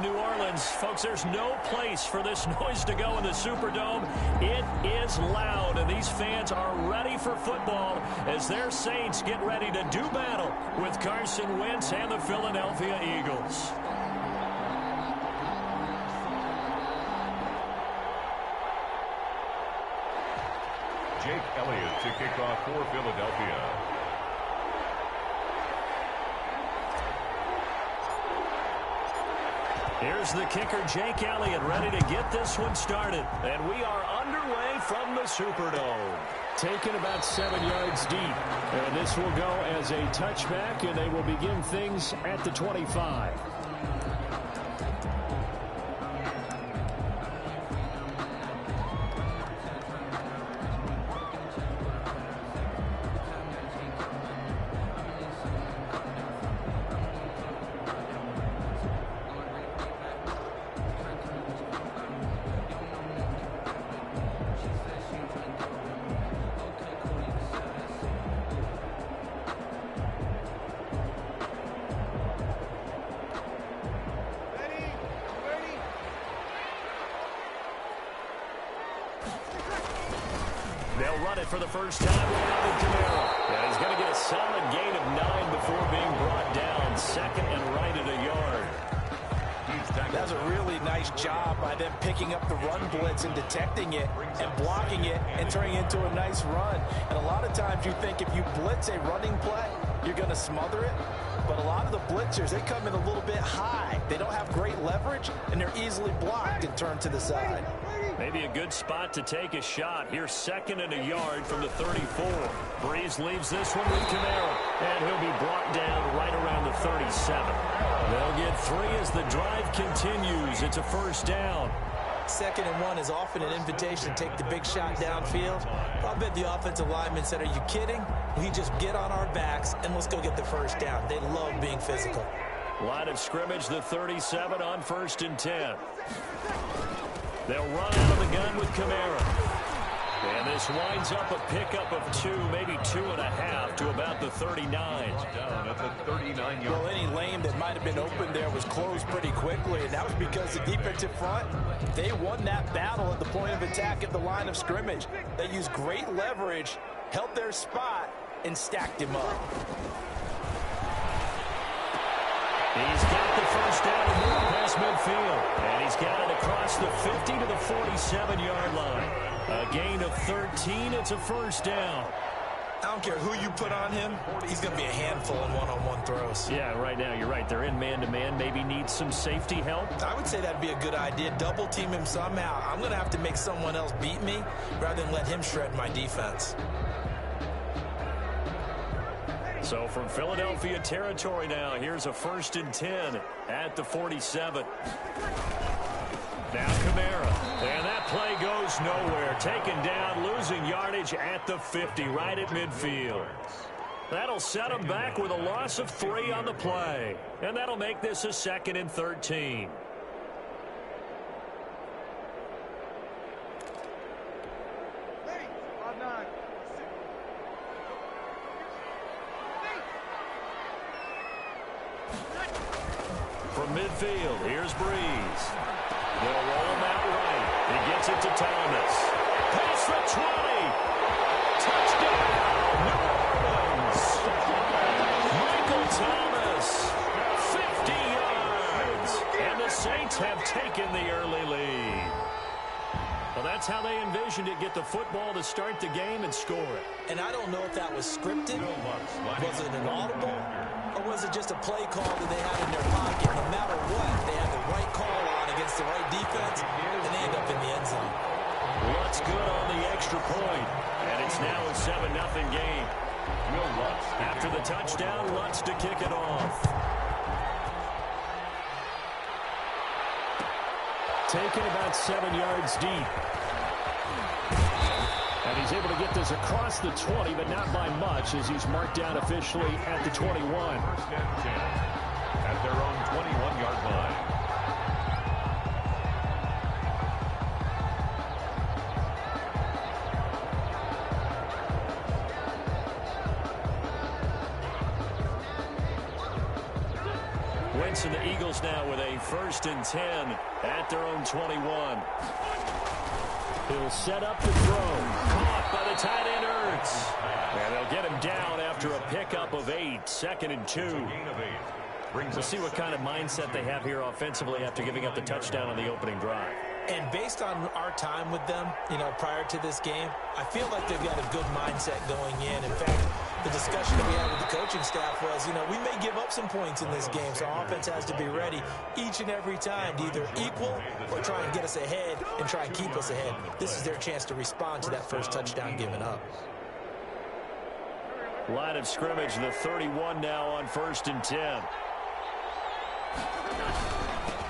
in New Orleans. Folks, there's no place for this noise to go in the Superdome. It is loud, and these fans are ready for football as their Saints get ready to do battle with Carson Wentz and the Philadelphia Eagles. Jake Elliott to kick off for Philadelphia. Here's the kicker, Jake Elliott, ready to get this one started. And we are underway from the Superdome. Taken about 7 yards deep. And this will go as a touchback, and they will begin things at the 25. They'll run it for the first time with Kamara. Yeah, he's going to get a solid gain of 9 before being brought down. Second and right at a yard. That was a really nice job by them picking up the run blitz and detecting it and blocking it and turning it into a nice run. And a lot of times you think if you blitz a running play, you're going to smother it. But a lot of the blitzers, they come in a little bit high. They don't have great leverage, and they're easily blocked and turned to the side. Maybe a good spot to take a shot. Here's second and a yard from the 34. Breeze leaves this one with Kamara, and he'll be brought down right around the 37. They'll get 3 as the drive continues. It's a first down. Second and 1 is often an invitation to take the big shot downfield. I bet the offensive lineman said, are you kidding? We just get on our backs, and let's go get the first down. They love being physical. Line of scrimmage, the 37 on 1st and 10. They'll run out of the gun with Kamara. And this winds up a pickup of 2, maybe 2.5 to about the 39. Down at the 39-yard. Well, any lane that might have been open there was closed pretty quickly, and that was because the defensive front, they won that battle at the point of attack at the line of scrimmage. They used great leverage, held their spot, and stacked him up. He's got the first down and moving past midfield. And he's got it across the 50 to the 47-yard line. A gain of 13. It's a first down. I don't care who you put on him. He's going to be a handful in one-on-one throws. Yeah, right now you're right. They're in man-to-man. Maybe needs some safety help. I would say that'd be a good idea. Double team him somehow. I'm going to have to make someone else beat me rather than let him shred my defense. So from Philadelphia territory now, here's a 1st and 10 at the 47. Now Kamara. And that play goes nowhere. Taken down, losing yardage at the 50, right at midfield. That'll set him back with a loss of 3 on the play. And that'll make this a 2nd and 13. From midfield, here's Breeze. They'll roll him out right. He gets it to Thomas. Past the 20. Touchdown, New Orleans. Michael Thomas, 50 yards. And the Saints have taken the early lead. Well, that's how they envisioned it. Get the football to start the game and score it. And I don't know if that was scripted. Was it an audible? Or was it just a play call that they had in their pocket? No matter what, they had the right call on against the right defense, and they end up in the end zone. Lutz good on the extra point, and it's now a 7-0 game. After the touchdown, Lutz to kick it off. Taken about 7 yards deep. And he's able to get this across the 20, but not by much, as he's marked down officially at the 21. 1st and 10 at their own 21-yard line. points, and the Eagles now with a 1st and 10 at their own 21. He'll set up to throw. Caught by the tight end, Ertz. And they'll get him down after a pickup of 8. 2nd and 2. We'll see what kind of mindset they have here offensively after giving up the touchdown on the opening drive. And based on our time with them, prior to this game, I feel like they've got a good mindset going in. In fact, the discussion that we had with the coaching staff was, we may give up some points in this game, so our offense has to be ready each and every time to either equal or try and get us ahead and try and keep us ahead. This is their chance to respond to that first touchdown given up. Line of scrimmage, the 31 now on 1st and 10.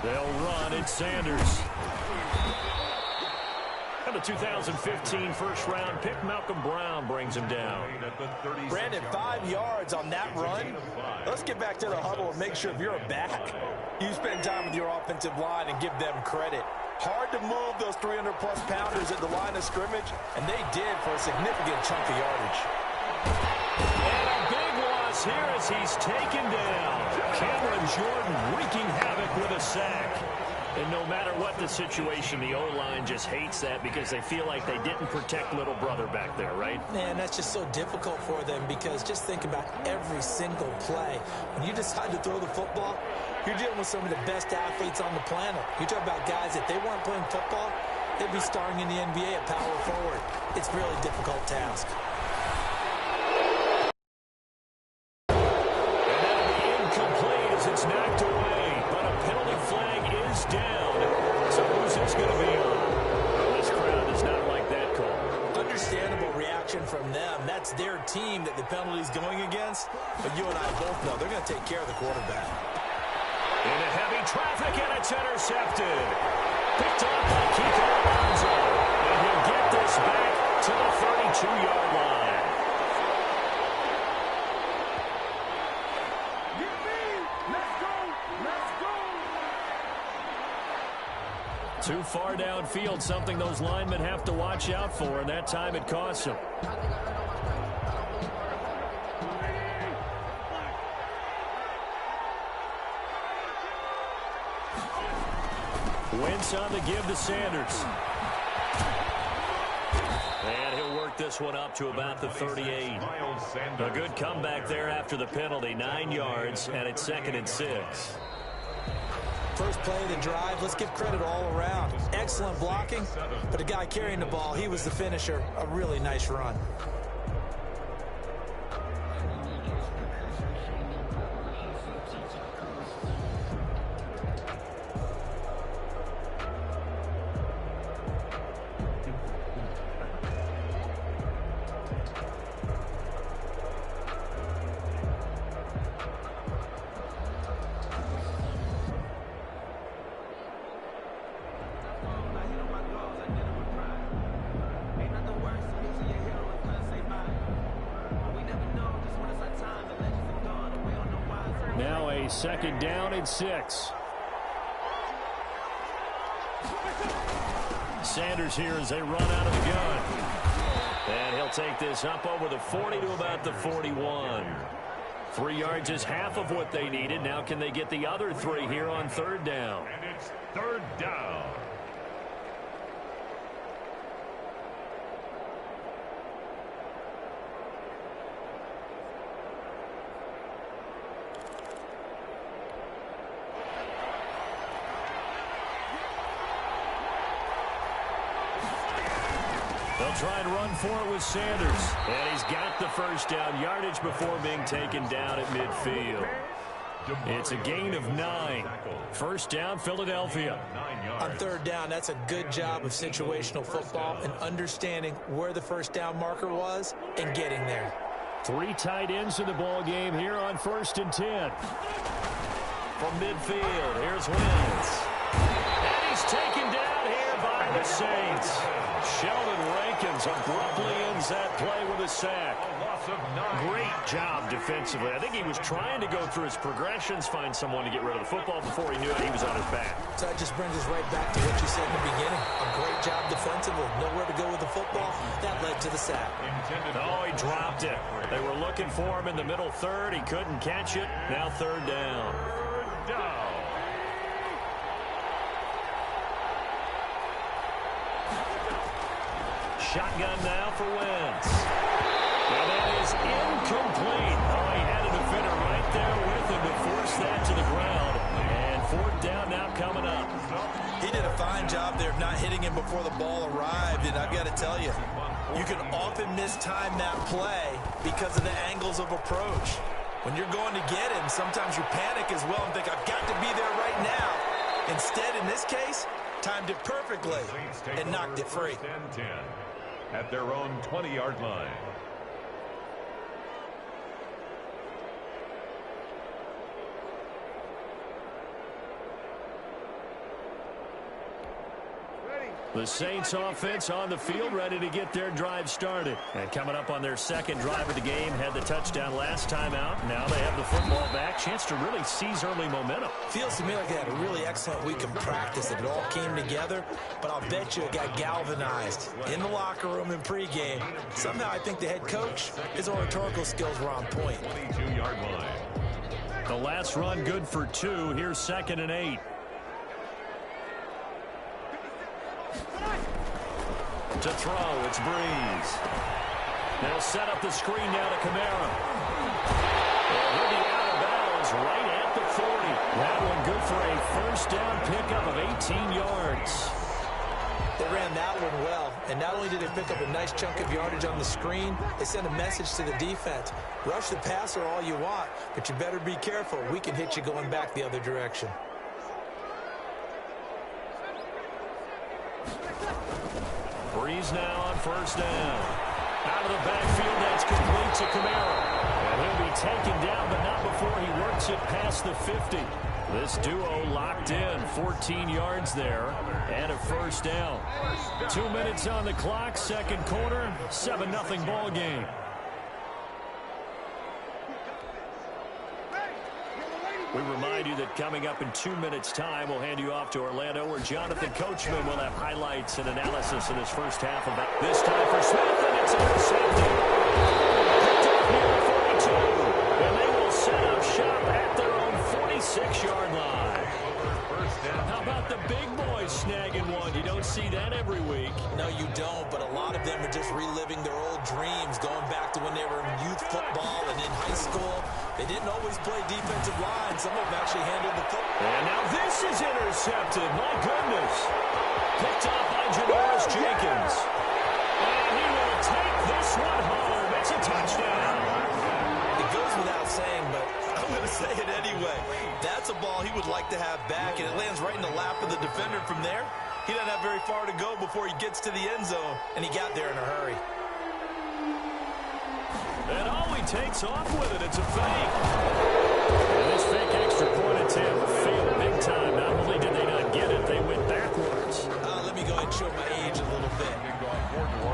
They'll run. It's Sanders. And the 2015 first-round pick, Malcolm Brown, brings him down. Brandon, 5 yards on that run. Let's get back to the huddle and make sure if you're a back, you spend time with your offensive line and give them credit. Hard to move those 300-plus pounders at the line of scrimmage, and they did for a significant chunk of yardage. And a big loss here as he's taken down. Cameron Jordan wreaking havoc with a sack. And no matter what the situation, the O-line just hates that because they feel like they didn't protect little brother back there, right? Man, that's just so difficult for them because just think about every single play. When you decide to throw the football, you're dealing with some of the best athletes on the planet. You talk about guys, if they weren't playing football, they'd be starring in the NBA at power forward. It's a really difficult task. It's knocked away, but a penalty flag is down. So who's this going to be on? Well, this crowd does not like that call. Understandable reaction from them. That's their team that the penalty's going against. But you and I both know they're going to take care of the quarterback. Into heavy traffic, and it's intercepted. Picked up by Kiko Alonso. And he'll get this back to the 32-yard line. Too far downfield, something those linemen have to watch out for, and that time it costs them. Wentz on the give to Sanders. And he'll work this one up to about the 38. A good comeback there after the penalty, 9 yards, and it's 2nd and 6. First play of the drive, let's give credit all around. Excellent blocking, but the guy carrying the ball, he was the finisher. A really nice run. Now a 2nd down and 6. Sanders here as they run out of the gun. And he'll take this up over the 40 to about the 41. 3 yards is half of what they needed. Now can they get the other 3 here on 3rd down? And it's 3rd down. They'll try and run for it with Sanders. And he's got the 1st down yardage before being taken down at midfield. It's a gain of 9. 1st down, Philadelphia. On 3rd down, that's a good job of situational football and understanding where the 1st down marker was and getting there. 3 tight ends in the ball game here on 1st and 10. From midfield, here's Wentz. And he's taken down here by the Saints. Sheldon Rankins abruptly ends that play with a sack. Great job defensively. I think he was trying to go through his progressions, find someone to get rid of the football before he knew it. He was on his back. So that just brings us right back to what you said in the beginning. A great job defensively. Nowhere to go with the football. That led to the sack. Oh, he dropped it. They were looking for him in the middle 3rd. He couldn't catch it. Now 3rd down. shotgun now for Wentz. And that is incomplete. Oh, he had a defender right there with him to force that to the ground. And fourth down now coming up. He did a fine job there of not hitting him before the ball arrived. And I've got to tell you, you can often mistime that play because of the angles of approach. When you're going to get him, sometimes you panic as well and think, I've got to be there right now. Instead, in this case, timed it perfectly and knocked it free. 10 at their own 20-yard line. The Saints offense on the field, ready to get their drive started. And coming up on their second drive of the game, had the touchdown last time out. Now they have the football back. Chance to really seize early momentum. Feels to me like they had a really excellent week in practice. It all came together, but I'll bet you it got galvanized in the locker room in pregame. Somehow I think the head coach, his oratorical skills were on point. 22-yard line. The last run good for 2. Here's 2nd and 8. To throw, it's Breeze. They'll set up the screen now to Kamara. And he'll be out of bounds right at the 40. That one good for a first down pickup of 18 yards. They ran that one well, and not only did they pick up a nice chunk of yardage on the screen, they sent a message to the defense. Rush the passer all you want, but you better be careful. We can hit you going back the other direction. Breeze now on first down. Out of the backfield, that's complete to Kamara. And he'll be taken down, but not before he works it past the 50. This duo locked in, 14 yards there, and a first down. 2 minutes on the clock, second quarter, 7-0 ball game. We remind you that coming up in 2 minutes' time, we'll hand you off to Orlando, where Jonathan Coachman will have highlights and analysis in his first half of that. This time for Smith, and it's intercepted. Picked up near the 42, and they will set up shop at their own 46-yard line. How about the big boys snagging one? You don't see that every week. No, you don't, but a lot of them are just reliving their old dreams, going back to when they were in youth football and in high school. They didn't always play defensive line. Some of them actually handled the football. And now this is intercepted. My goodness. Picked up by Janoris Jenkins. And he will take this one home. It's a touchdown. It goes without saying, but I'm going to say it anyway. That's a ball he would like to have back, and it lands right in the lap of the defender from there. He doesn't have very far to go before he gets to the end zone, and he got there in a hurry. And all he takes off with it, it's a fake. And this fake extra point attempt failed big time. Not only did they not get it, they went backwards. Let me go ahead and show my age a little bit.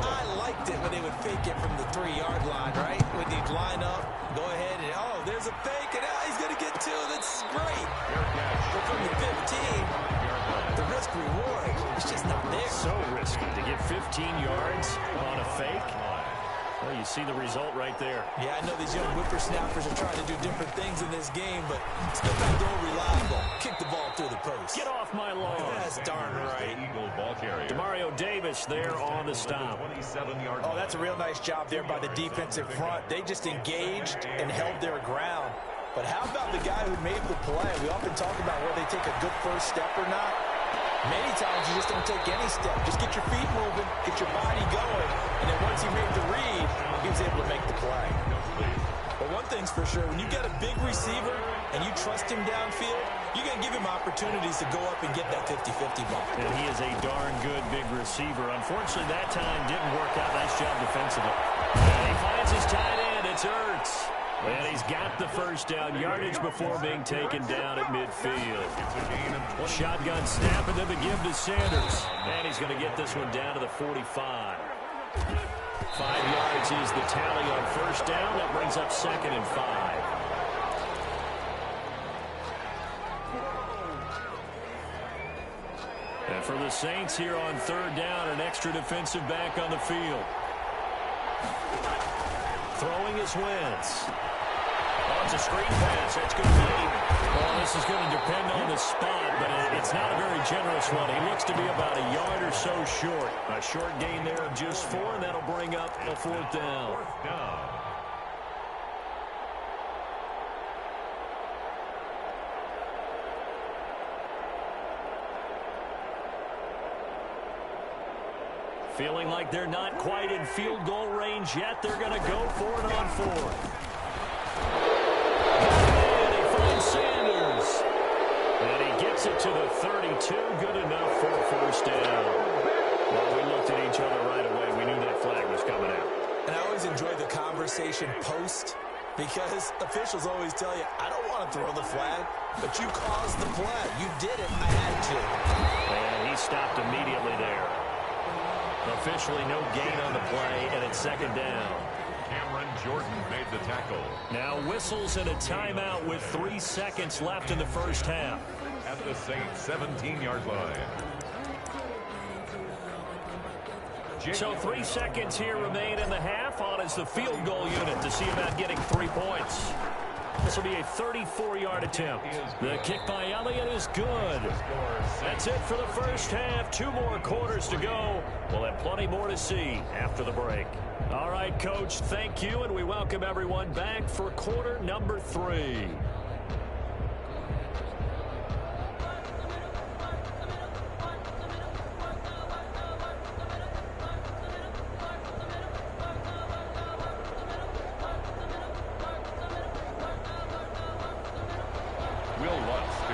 I liked it when they would fake it from the 3-yard line, right? When they'd line up, go ahead and, oh, there's a fake, and he's going to get 2. That's great. But from the 15, the risk-reward, it's just not there. So risky to get 15 yards on a fake. Well, you see the result right there. Yeah, I know these young whippersnappers are trying to do different things in this game, but still back to old reliable. Kick the ball through the post. Get off my lawn. That's darn right. Eagle ball carrier. Demario Davis there on the stop. 27-yard Oh, that's a real nice job there by the defensive front. They just engaged and held their ground. But how about the guy who made the play? We often talk about whether they take a good first step or not. Many times you just don't take any step. Just get your feet moving, get your body going, and then once he made the read, he was able to make the play. But one thing's for sure, when you got a big receiver and you trust him downfield, you're going to give him opportunities to go up and get that 50-50 ball. And he is a darn good big receiver. Unfortunately, that time didn't work out. Nice job defensively. And he finds his tight end. It's Ertz. And he's got the first down, yardage before being taken down at midfield. Shotgun snap and then the give to Sanders. And he's going to get this one down to the 45. 5 yards is the tally on first down. That brings up 2nd and 5. And for the Saints here on third down, an extra defensive back on the field. Throwing is Wentz. Oh, it's a screen pass. That's going to be. Well, this is going to depend on the spot, but it's not a very generous one. He looks to be about a yard or so short. A short gain there of just 4, and that'll bring up a 4th down. Fourth down. Feeling like they're not quite in field goal range yet. They're going to go for it on 4th. And he finds Sanders. And he gets it to the 32. Good enough for a 1st down. Well, we looked at each other right away. We knew that flag was coming out. And I always enjoy the conversation post, because officials always tell you, I don't want to throw the flag, but you caused the play. You did it. I had to. And he stopped immediately there. Officially no gain on the play, and it's 2nd down. Cameron Jordan made the tackle. Now whistles and a timeout with 3 seconds left in the 1st half. At the Saints' 17-yard line. So 3 seconds here remain in the half. On is the field goal unit to see about getting 3 points. This will be a 34-yard attempt. The kick by Elliott is good. That's it for the 1st half. 2 more quarters to go. We'll have plenty more to see after the break. All right, Coach, thank you, and we welcome everyone back for quarter number 3.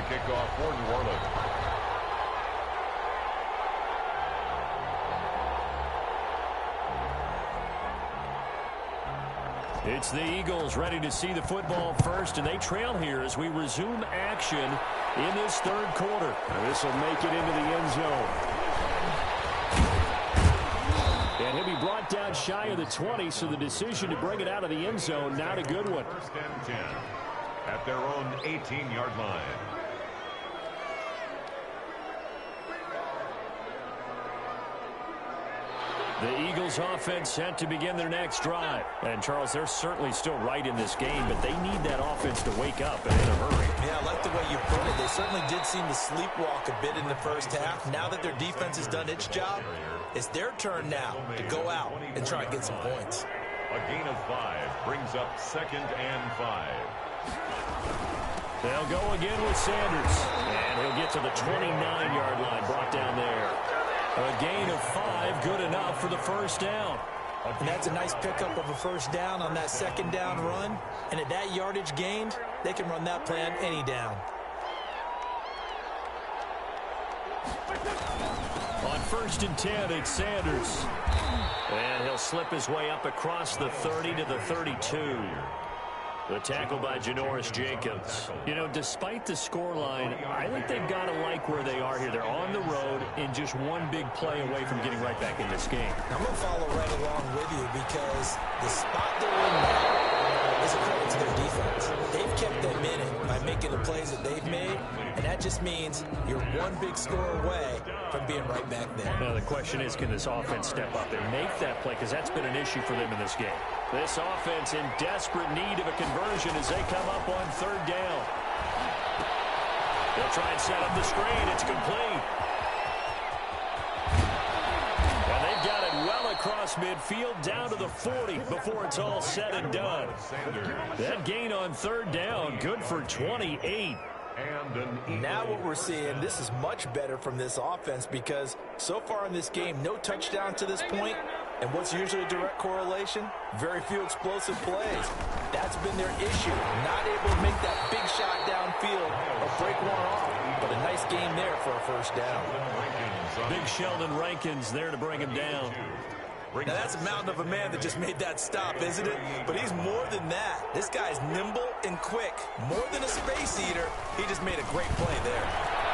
Kick off for New Orleans. It's the Eagles ready to see the football first, and they trail here as we resume action in this 3rd quarter. This will make it into the end zone. And he'll be brought down shy of the 20, so the decision to bring it out of the end zone, not a good one. 1st and 10 at their own 18-yard line. The Eagles offense set to begin their next drive. And, Charles, they're certainly still right in this game, but they need that offense to wake up and in a hurry. Yeah, I like the way you put it. They certainly did seem to sleepwalk a bit in the 1st half. Now that their defense has done its job, it's their turn now to go out and try and get some points. A gain of 5 brings up 2nd and 5. They'll go again with Sanders. And he'll get to the 29-yard line, brought down there. A gain of 5, good enough for the 1st down. And that's a nice pickup of a 1st down on that 2nd down run. And at that yardage gained, they can run that play on any down. On 1st and 10, it's Sanders. And he'll slip his way up across the 30 to the 32. The tackle by Janoris Jenkins. You know, despite the scoreline, I think they've got to like where they are here. They're on the road and just one big play away from getting right back in this game. I'm going to follow right along with you because the spot they're in now is a credit to their defense. They've kept them in it by making the plays that they've made, and that just means you're one big score away from being right back there. Now, the question is, can this offense step up and make that play? Because that's been an issue for them in this game. This offense in desperate need of a conversion as they come up on 3rd down. They'll try and set up the screen. It's complete. And they've got it well across midfield down to the 40 before it's all said and done. That gain on 3rd down, good for 28. Now what we're seeing, this is much better from this offense because so far in this game, no touchdown to this point. And what's usually a direct correlation? Very few explosive plays. That's been their issue. Not able to make that big shot downfield or break one off. But a nice game there for a 1st down. Big Sheldon Rankins there to bring him down. Now that's a mountain of a man that just made that stop, isn't it? But he's more than that. This guy's nimble and quick. More than a space eater, he just made a great play there.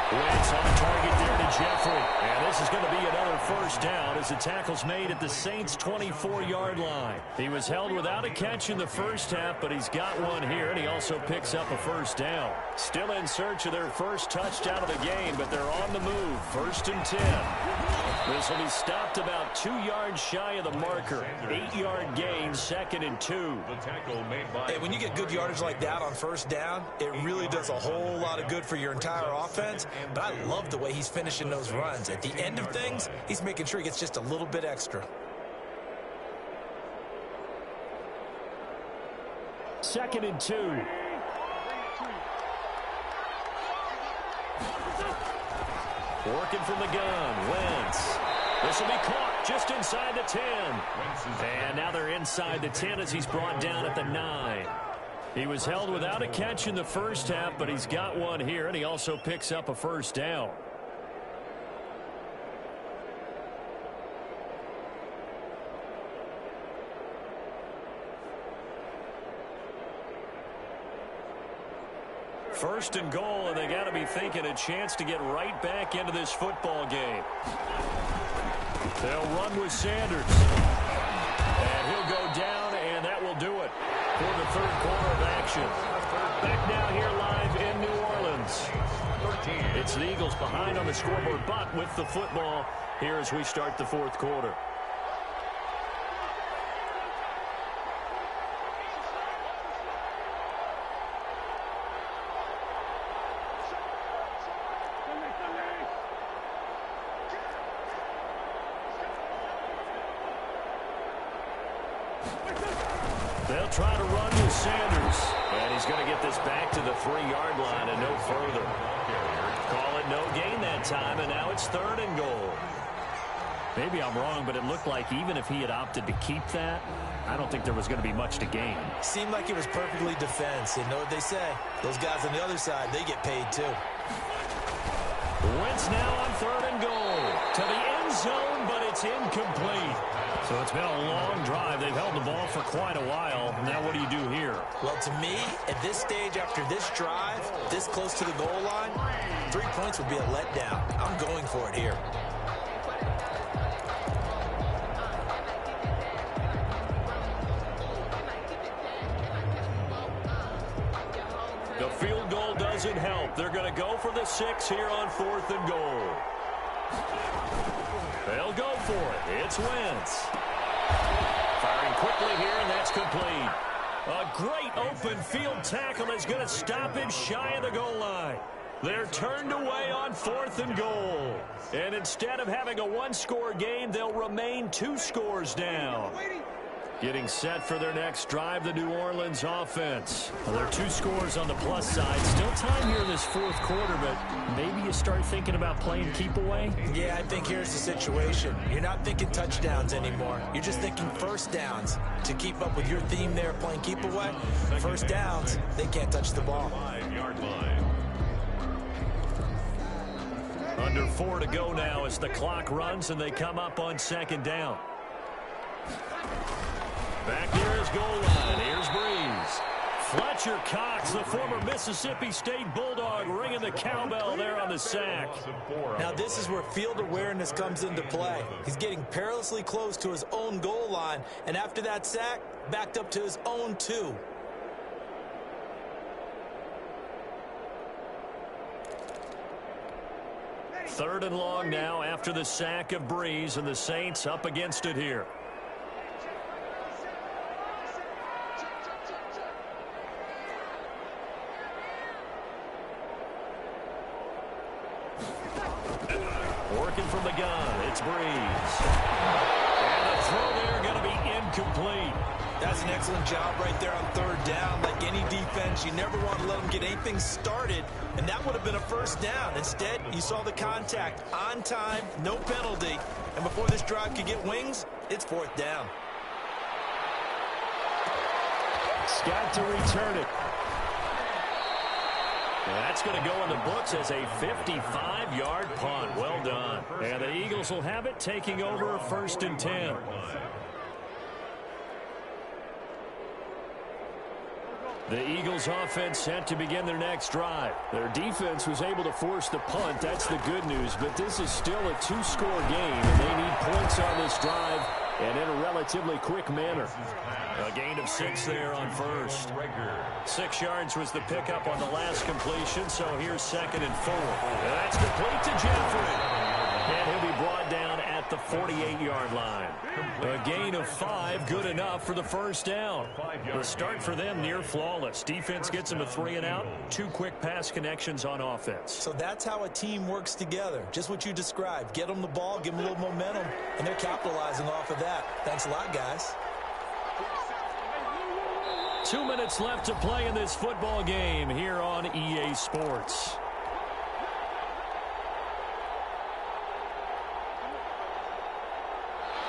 Wentz on target there to Jeffrey. And this is going to be another first down as the tackle's made at the Saints' 24-yard line. He was held without a catch in the first half, but he's got one here, and he also picks up a first down. Still in search of their first touchdown of the game, but they're on the move. 1st and 10. This will be stopped about 2 yards shy of the marker. 8-yard gain, 2nd and 2. Hey, when you get good yardage like that on first down, it really does a whole lot of good for your entire offense. But I love the way he's finishing those runs. At the end of things, he's making sure he gets just a little bit extra. 2nd and 2. Working from the gun, Wentz. This will be caught just inside the 10. And now they're inside the 10 as he's brought down at the 9. He was held without a catch in the first half, but he's got one here, and he also picks up a first down. First and goal, and they got to be thinking a chance to get right back into this football game. They'll run with Sanders. And he'll go down, and that will do it for the third quarter of action. Back now here live in New Orleans. It's the Eagles behind on the scoreboard, but with the football here as we start the fourth quarter. They'll try to run with Sanders. And he's going to get this back to the 3-yard line and no further. Call it no gain that time, and now it's 3rd and goal. Maybe I'm wrong, but it looked like even if he had opted to keep that, I don't think there was going to be much to gain. Seemed like it was perfectly defensive. You know what they say? Those guys on the other side, they get paid too. Wentz now on 3rd and goal. To the end zone, but it's incomplete. So it's been a long drive. They've held the ball for quite a while. Now what do you do here? Well, to me, at this stage after this drive, this close to the goal line, 3 points would be a letdown. I'm going for it here. The field goal doesn't help. They're going to go for the 6 here on 4th and goal. They'll go for it. It's Wentz. Firing quickly here, and that's complete. A great open field tackle is going to stop him shy of the goal line. They're turned away on 4th and goal. And instead of having a 1-score game, they'll remain 2 scores down. Getting set for their next drive, the New Orleans offense. Well, there are 2 scores on the plus side. Still time here in this fourth quarter, but maybe you start thinking about playing keep away? Yeah, I think here's the situation. You're not thinking touchdowns anymore. You're just thinking first downs. To keep up with your theme there, playing keep away, first downs, they can't touch the ball. 5-yard line. Under 4 to go now as the clock runs and they come up on 2nd down. Back near his goal line. Here's Breeze. Fletcher Cox, the former Mississippi State Bulldog, ringing the cowbell there on the sack. Now this is where field awareness comes into play. He's getting perilously close to his own goal line, and after that sack, backed up to his own 2. Third and long now after the sack of Breeze, and the Saints up against it here. Working from the gun, it's Breeze. And the throw there going to be incomplete. That's an excellent job right there on 3rd down. Like any defense, you never want to let them get anything started, and that would have been a first down. Instead, you saw the contact on time, no penalty, and before this drive could get wings, it's 4th down. Scott to return it. And that's going to go in the books as a 55-yard punt. Well done. And the Eagles will have it, taking over 1st and 10. The Eagles offense set to begin their next drive. Their defense was able to force the punt. That's the good news. But this is still a two-score game, and they need points on this drive and in a relatively quick manner. A gain of 6 there on first. 6 yards was the pickup on the last completion, so here's 2nd and 4. And that's complete to Jeffrey. And he'll be brought down at the 48-yard line. A gain of 5, good enough for the first down. The start for them near flawless. Defense gets them a 3 and out. 2 quick pass connections on offense. So that's how a team works together. Just what you described. Get them the ball, give them a little momentum, and they're capitalizing off of that. Thanks a lot, guys. 2 minutes left to play in this football game here on EA Sports.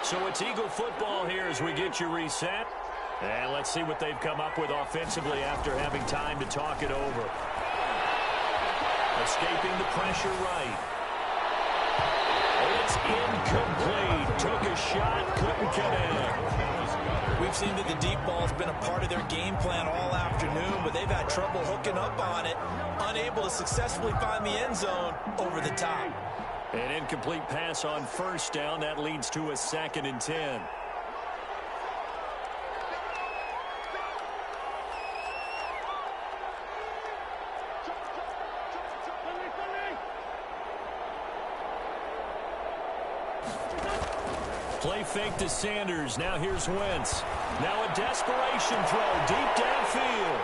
So it's Eagle football here as we get you reset. And let's see what they've come up with offensively after having time to talk it over. Escaping the pressure right. It's incomplete. Took a shot, couldn't connect. We've seen that the deep ball's been a part of their game plan all afternoon, but they've had trouble hooking up on it, unable to successfully find the end zone over the top. An incomplete pass on first down. That leads to a 2nd and 10. Play fake to Sanders. Now here's Wentz. Now a desperation throw deep downfield.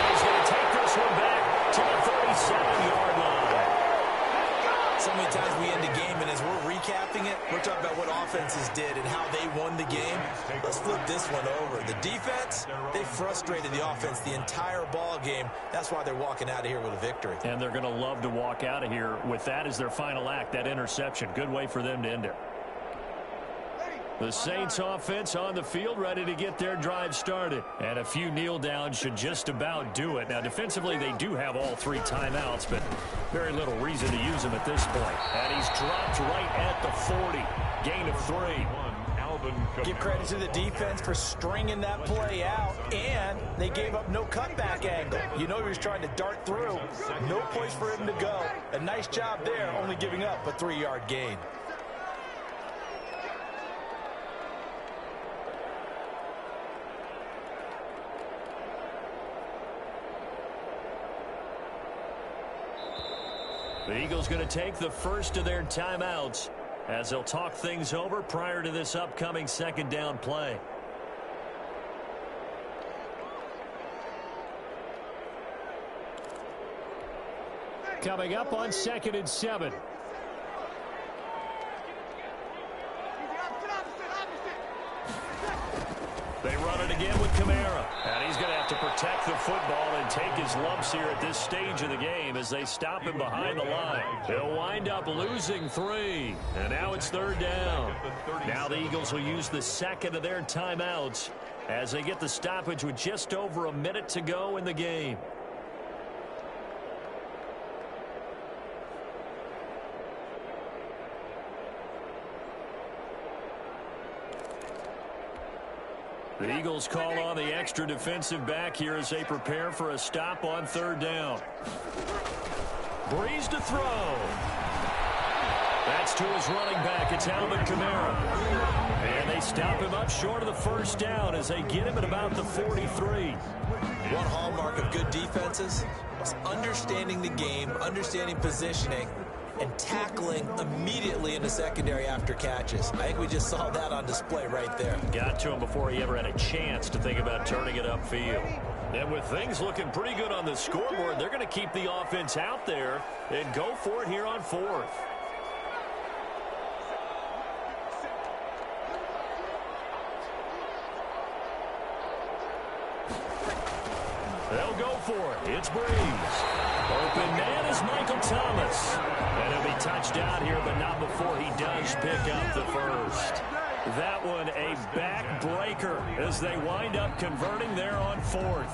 He's going to take this one back to the 37-yard line. So many times we end the game, and as we're recapping it, we're talking about what offenses did and how they won the game. Let's flip this one over. The defense, they frustrated the offense the entire ball game. That's why they're walking out of here with a victory. And they're going to love to walk out of here with that as their final act, that interception. Good way for them to end it. The Saints offense on the field, ready to get their drive started. And a few kneel downs should just about do it. Now, defensively, they do have all 3 timeouts, but very little reason to use them at this point. And he's dropped right at the 40. Gain of 3. Give credit to the defense for stringing that play out, and they gave up no cutback angle. You know he was trying to dart through. No place for him to go. A nice job there, only giving up a 3-yard gain. The Eagles going to take the first of their timeouts as they'll talk things over prior to this upcoming 2nd down play. Coming up on 2nd and 7. They run it again with Kamara. And he's going to have to protect the football and take his lumps here at this stage of the game as they stop him behind the line. They'll wind up losing 3. And now it's 3rd down. Now the Eagles will use the 2nd of their timeouts as they get the stoppage with just over a minute to go in the game. The Eagles call on the extra defensive back here as they prepare for a stop on 3rd down. Breeze to throw. That's to his running back. It's Alvin Kamara. And they stop him up short of the first down as they get him at about the 43. One hallmark of good defenses is understanding the game, understanding positioning, and tackling immediately in the secondary after catches. I think we just saw that on display right there. Got to him before he ever had a chance to think about turning it upfield. And with things looking pretty good on the scoreboard, they're going to keep the offense out there and go for it here on 4th. They'll go for it. It's Breeze. Open man is Michael Thomas. And he'll be touched out here, but not before he does pick up the first. That one a backbreaker as they wind up converting there on 4th.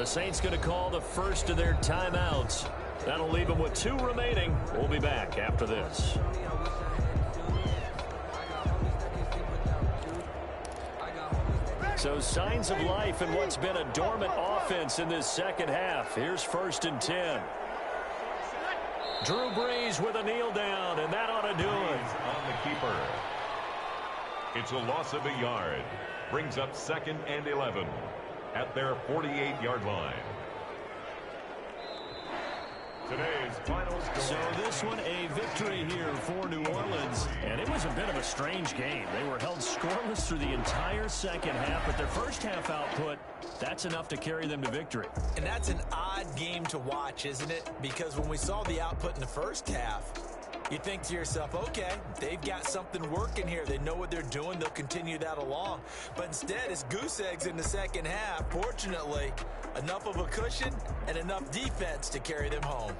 The Saints going to call the first of their timeouts. That'll leave them with 2 remaining. We'll be back after this. So signs of life in what's been a dormant offense in this second half. Here's 1st and 10. Drew Brees with a kneel down, and that ought to do it. On the keeper. It's a loss of a yard. Brings up 2nd and 11 at their 48-yard line. Today's final score. So this one a victory here for New Orleans. And it was a bit of a strange game. They were held scoreless through the entire second half, but their first half output, that's enough to carry them to victory. And that's an odd game to watch, isn't it? Because when we saw the output in the first half, you think to yourself, okay, they've got something working here. They know what they're doing. They'll continue that along. But instead, it's goose eggs in the second half. Fortunately, enough of a cushion and enough defense to carry them home.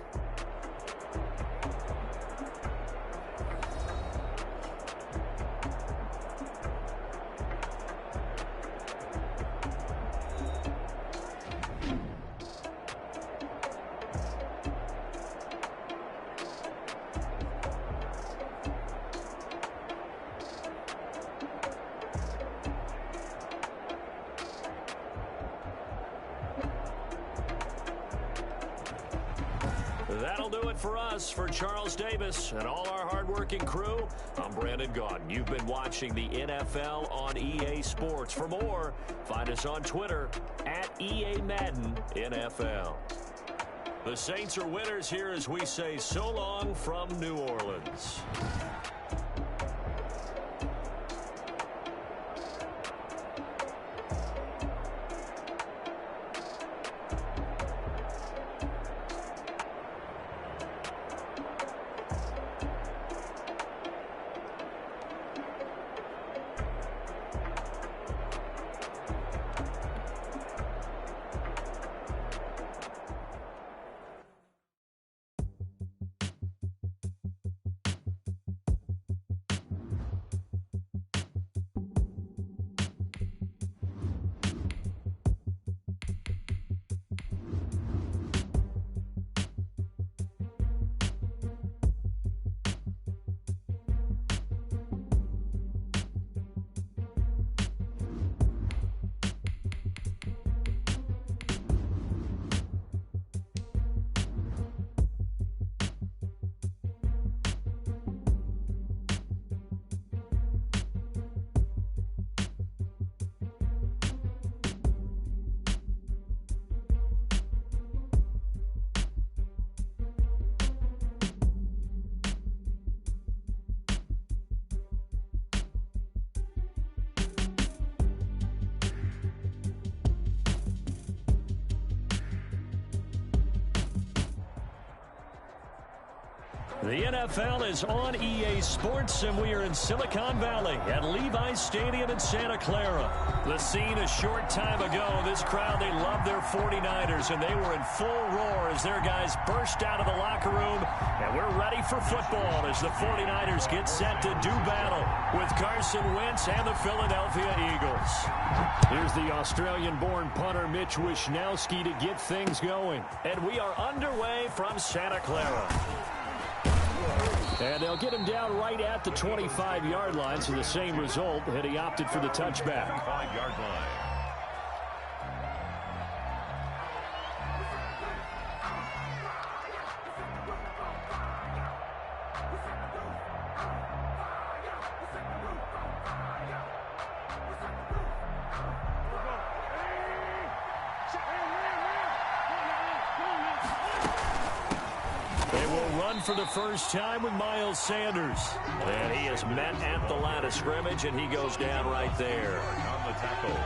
That'll do it for us. For Charles Davis and all our hardworking crew, I'm Brandon Gaudin. You've been watching the NFL on EA Sports. For more, find us on Twitter at EA Madden NFL. The Saints are winners here as we say so long from New Orleans. The NFL is on EA Sports, and we are in Silicon Valley at Levi's Stadium in Santa Clara. The scene a short time ago, this crowd, they love their 49ers, and they were in full roar as their guys burst out of the locker room, and we're ready for football as the 49ers get set to do battle with Carson Wentz and the Philadelphia Eagles. Here's the Australian-born punter Mitch Wishnowsky to get things going, and we are underway from Santa Clara. And they'll get him down right at the 25-yard line, so the same result, and he opted for the touchback. 5-yard line. For the first time with Miles Sanders. And he is met at the line of scrimmage, and he goes down right there. On the tackle.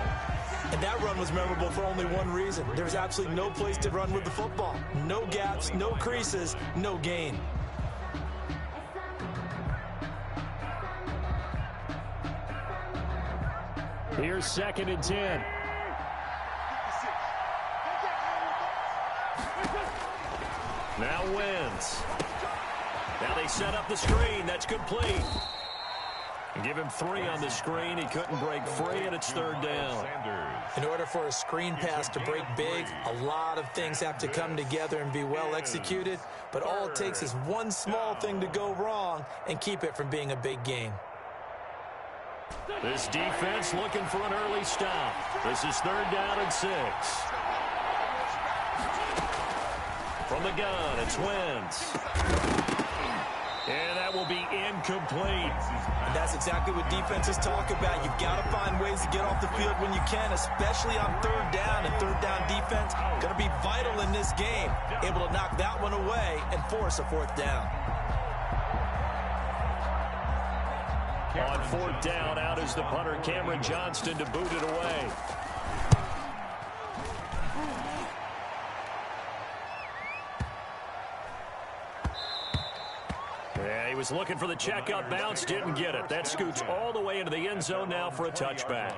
And that run was memorable for only one reason. There's absolutely no place to run with the football. No gaps, no creases, no gain. Here's 2nd and 10. Now Wentz. Now they set up the screen. That's complete. Give him 3 on the screen. He couldn't break free, and it's 3rd down. In order for a screen pass to break big, a lot of things have to come together and be well executed, but all it takes is one small thing to go wrong and keep it from being a big game. This defense looking for an early stop. This is 3rd down and 6. From the gun, it's Wentz. And that will be incomplete. And that's exactly what defenses talk about. You've got to find ways to get off the field when you can, especially on 3rd down. And 3rd down defense going to be vital in this game. Able to knock that one away and force a 4th down. On 4th down, out is the punter, Cameron Johnston, to boot it away. Yeah, he was looking for the checkup bounce, didn't get it. That scoots all the way into the end zone now for a touchback.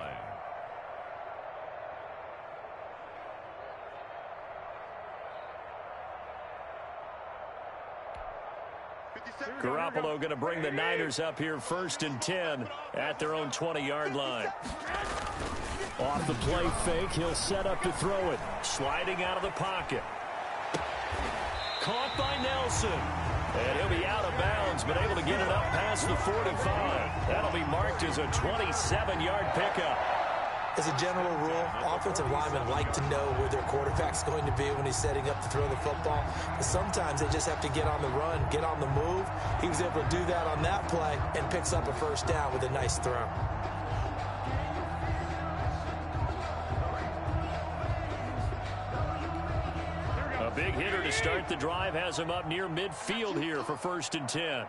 Garoppolo going to bring the Niners up here 1st and 10 at their own 20-yard line. Off the play fake, he'll set up to throw it. Sliding out of the pocket. Caught by Nelson. And he'll be out of bounds, but able to get it up past the 45. That'll be marked as a 27-yard pickup. As a general rule, offensive linemen like to know where their quarterback's going to be when he's setting up to throw the football. But sometimes they just have to get on the run, get on the move. He was able to do that on that play and picks up a 1st down with a nice throw. A big hitter to start the drive has him up near midfield here for 1st and 10.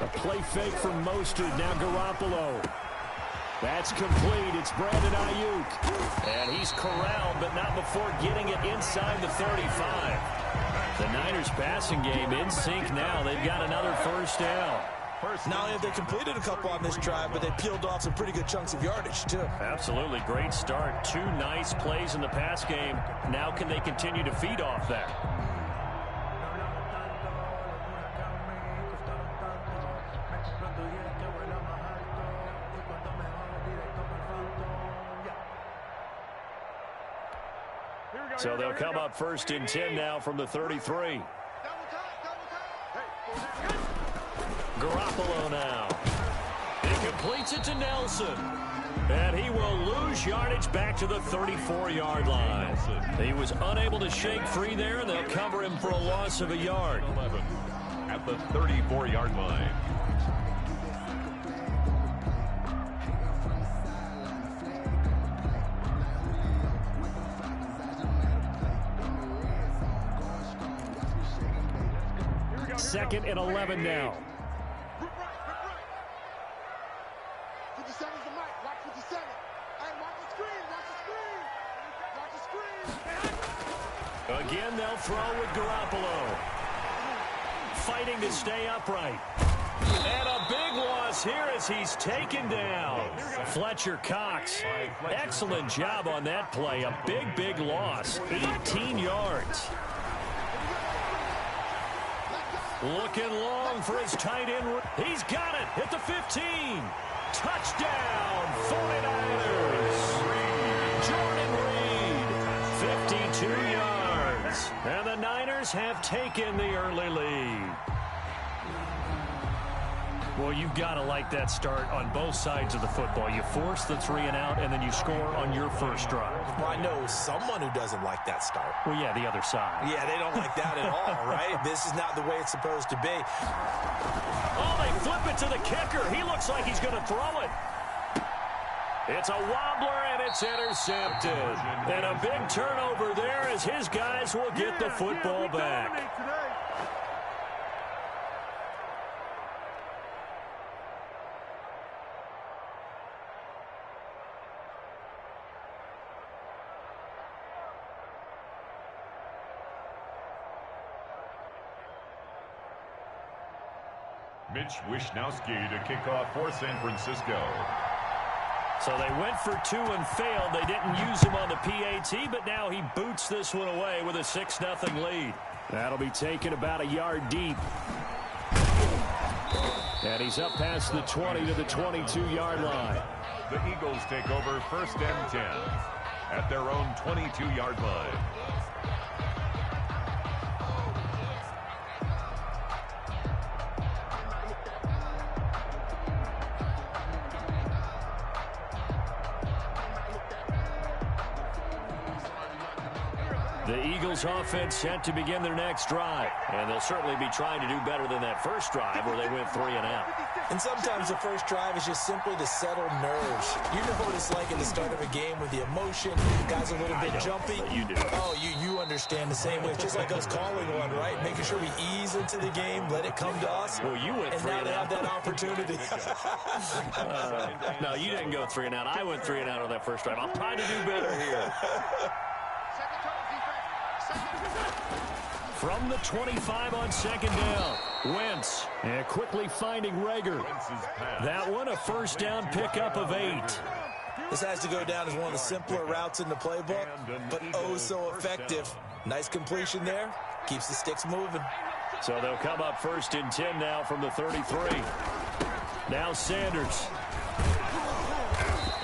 A play fake from Mostert, now Garoppolo. That's complete. It's Brandon Ayuk. And he's corralled, but not before getting it inside the 35. The Niners passing game in sync now. They've got another 1st down. Not only have they completed a couple on this drive, but they peeled off some pretty good chunks of yardage, too. Absolutely. Great start. 2 nice plays in the pass game. Now can they continue to feed off that? So they'll come up 1st and 10 now from the 33. Garoppolo now. He completes it to Nelson. And he will lose yardage back to the 34-yard line. He was unable to shake free there, and they'll cover him for a loss of a yard. 11 at the 34-yard line. Second and 11 now. Again, they'll throw with Garoppolo. Fighting to stay upright. And a big loss here as he's taken down. Fletcher Cox, excellent job on that play. A big, big loss. 18 yards. Looking long for his tight end. He's got it at the 15. Touchdown, 49ers. Jordan Reed, 52 yards. And the Niners have taken the early lead. Well, you've got to like that start on both sides of the football. You force the 3 and out, and then you score on your first drive. Well, I know someone who doesn't like that start. Well, yeah, the other side. Yeah, they don't like that at all, right? This is not the way it's supposed to be. Oh, they flip it to the kicker. He looks like he's going to throw it. It's a wobbler, and it's intercepted. And a big turnover there as his guys will get the football back. Mitch Wishnowsky to kick off for San Francisco. So they went for 2 and failed. They didn't use him on the PAT, but now he boots this one away with a 6-0 lead. That'll be taken about a yard deep. And he's up past the 20 to the 22-yard line. The Eagles take over 1st and 10 at their own 22-yard line. The Eagles offense set to begin their next drive. And they'll certainly be trying to do better than that first drive where they went 3 and out. And sometimes the first drive is just simply to settle nerves. You know what it's like at the start of a game with the emotion. Guys are a little bit jumpy. You do. Oh, you understand the same way. It's just like us calling one, right? Making sure we ease into the game, let it come to us. Well, you went 3 and out. And now they have that opportunity. No, you didn't go 3 and out. I went 3 and out on that first drive. I'll try to do better here. From the 25 on 2nd down, Wentz, and quickly finding Rager. That one a first down pickup of 8. This has to go down as one of the simpler routes in the playbook, but oh so effective. Nice completion there. Keeps the sticks moving. So they'll come up 1st and 10 now from the 33. Now Sanders.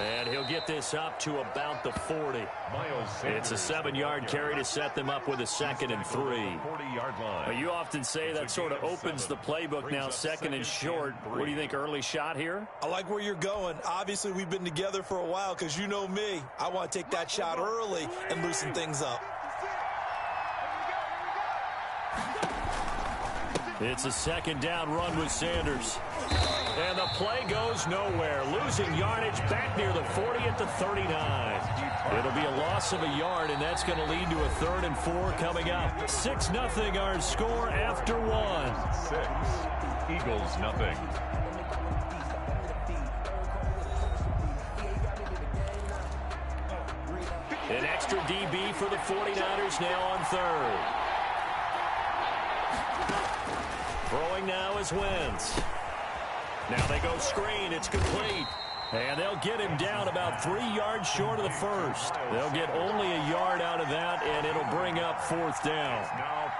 And he'll get this up to about the 40. It's a 7-yard carry to set them up with a 2nd and 3. But you often say that sort of opens the playbook now, 2nd and short. What do you think, early shot here? I like where you're going. Obviously, we've been together for a while because you know me. I want to take that shot early and loosen things up. It's a 2nd down run with Sanders. And the play goes nowhere. Losing yardage back near the 40 at the 39. It'll be a loss of a yard, and that's going to lead to a 3rd and 4 coming up. 6-0 our score after 1. 6. Eagles nothing. An extra DB for the 49ers now on 3rd. Throwing now is Wentz. Now they go screen. It's complete. And they'll get him down about 3 yards short of the first. They'll get only a yard out of that, and it'll bring up 4th down.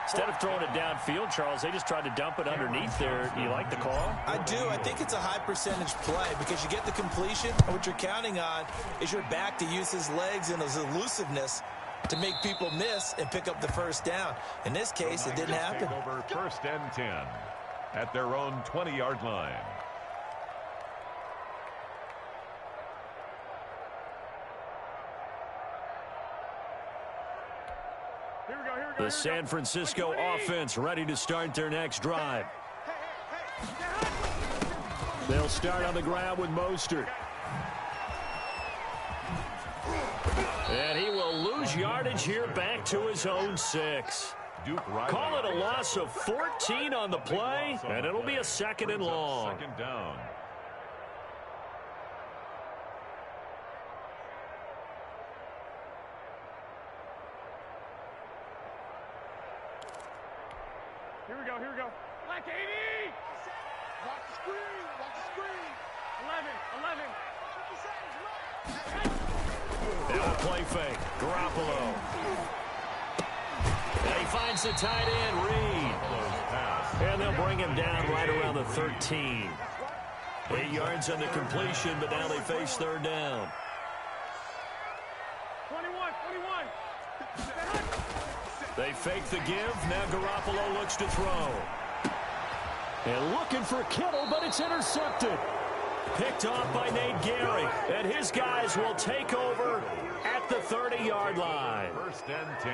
Instead of throwing it downfield, Charles, they just tried to dump it underneath there. Do you like the call? I do. I think it's a high percentage play because you get the completion, and what you're counting on is your back to use his legs and his elusiveness to make people miss and pick up the first down. In this case, it didn't happen. Over 1st and 10 at their own 20-yard line. The San Francisco offense ready to start their next drive. They'll start on the ground with Mostert. And he will lose yardage here back to his own 6. Call it a loss of 14 on the play, and it'll be a 2nd and long. 2nd down. Here we go. Black 80! Watch the screen. 11. Now a play fake. Garoppolo. And he finds the tight end, Reed. And they'll bring him down right around the 13. 8 yards on the completion, but now they face 3rd down. 21. They fake the give. Now Garoppolo looks to throw. And looking for Kittle, but it's intercepted. Picked off by Nate Gary. And his guys will take over at the 30-yard line. 1st and 10.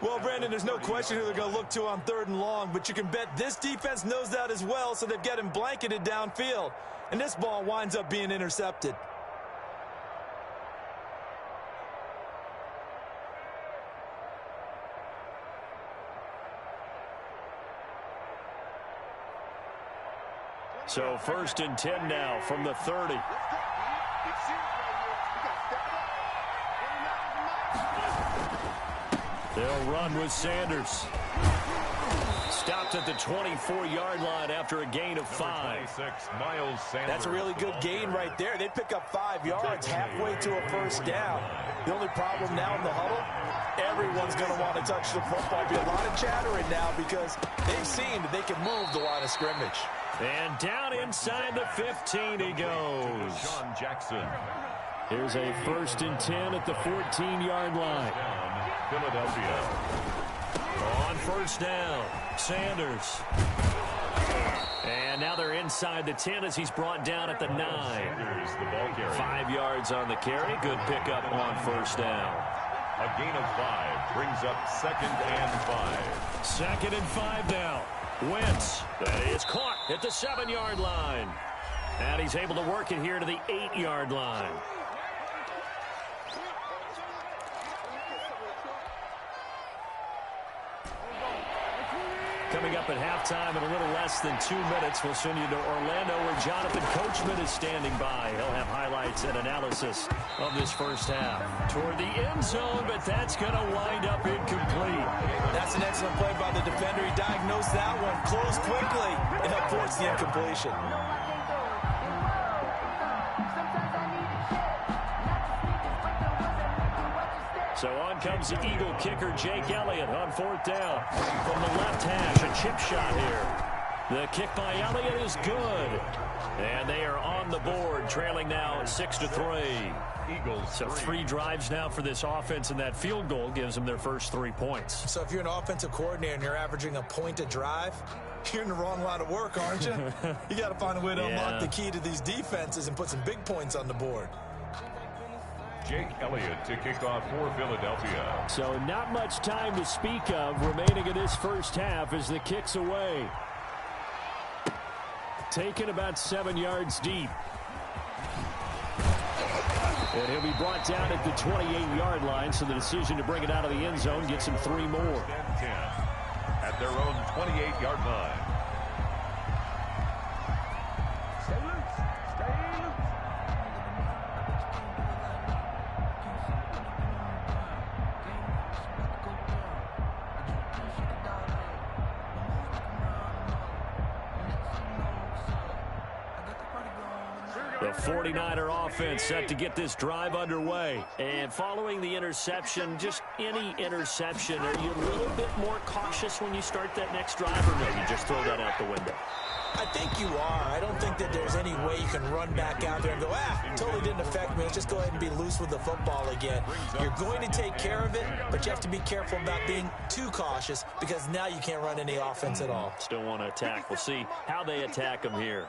Well, Brandon, there's no question who they're going to look to on 3rd and long, but you can bet this defense knows that as well, so they've got him blanketed downfield. And this ball winds up being intercepted. So 1st and 10 now from the 30. They'll run with Sanders. Stopped at the 24-yard line after a gain of 5. Miles Sanders. That's a really good gain right there. They pick up 5 yards halfway to a first down. The only problem now in the huddle everyone's going to want to touch the football. Be a lot of chattering now because they've seen that they can move the line of scrimmage. And down inside the 15 he goes. Sean Jackson. Here's a 1st and 10 at the 14-yard line. Philadelphia. On 1st down, Sanders. And now they're inside the 10 as he's brought down at the 9. Sanders, the ball carrier. 5 yards on the carry. Good pickup on 1st down. A gain of 5 brings up 2nd and 5. 2nd and 5 now. Wentz. That is caught at the 7-yard line. And he's able to work it here to the 8-yard line. Coming up at halftime in a little less than 2 minutes, we'll send you to Orlando where Jonathan Coachman is standing by. He'll have highlights and analysis of this first half. Toward the end zone, but that's going to wind up incomplete. That's an excellent play by the defender. He diagnosed that one, closed quickly, and helped force the incompletion. So on comes the Eagle kicker, Jake Elliott, on 4th down. From the left hash, a chip shot here. The kick by Elliott is good. And they are on the board, trailing now 6-3. Eagles. So 3 drives now for this offense, and that field goal gives them their first 3 points. So if you're an offensive coordinator and you're averaging a point a drive, you're in the wrong line of work, aren't you? You got to find a way to unlock the key to these defenses and put some big points on the board. Jake Elliott to kick off for Philadelphia. So not much time to speak of remaining in this first half as the kick's away. Taken about 7 yards deep. And he'll be brought down at the 28-yard line, so the decision to bring it out of the end zone gets him 3 more. 10 at their own 28-yard line. The 49er offense set to get this drive underway. And following the interception, just any interception, are you a little bit more cautious when you start that next drive, or no, you just throw that out the window? I think you are. I don't think that there's any way you can run back out there and go, totally didn't affect me. Let's just go ahead and be loose with the football again. You're going to take care of it, but you have to be careful about being too cautious because now you can't run any offense at all. Still want to attack. We'll see how they attack them here.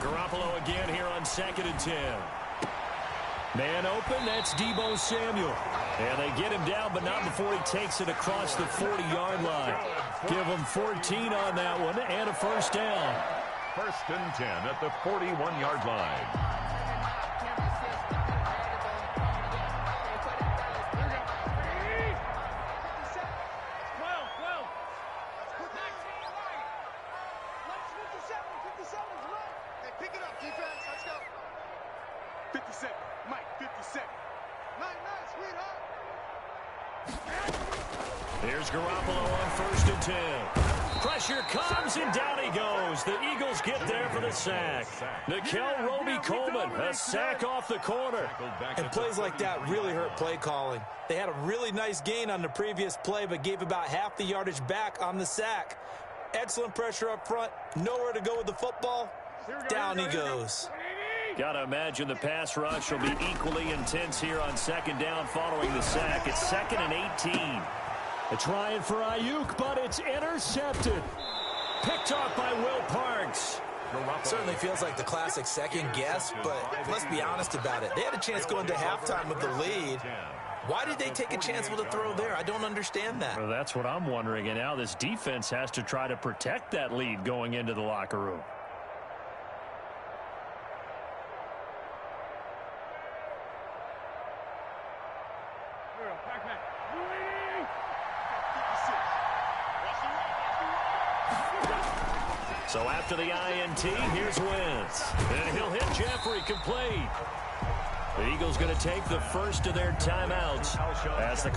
Garoppolo again here on 2nd and 10. Man open, that's Deebo Samuel. And they get him down, but not before he takes it across the 40-yard line. Give him 14 on that one and a 1st down. 1st and 10 at the 41-yard line. Here's Garoppolo on 1st and 10. Pressure comes, and down he goes. The Eagles get there for the sack. Nickel Roby-Coleman, a sack off the corner. And plays like that really hurt play calling. They had a really nice gain on the previous play, but gave about half the yardage back on the sack. Excellent pressure up front. Nowhere to go with the football. Down he goes. Got to imagine the pass rush will be equally intense here on 2nd down following the sack. It's 2nd and 18. They're trying for Ayuk, but it's intercepted. Picked off by Will Parks. Certainly feels like the classic second guess, but let's be honest about it. They had a chance going to halftime with the lead. Why did they take a chance with a throw there? I don't understand that. Well, that's what I'm wondering. And now this defense has to try to protect that lead going into the locker room. So after the INT, here's Wentz. And he'll hit Jeffrey complete. The Eagles going to take the first of their timeouts as the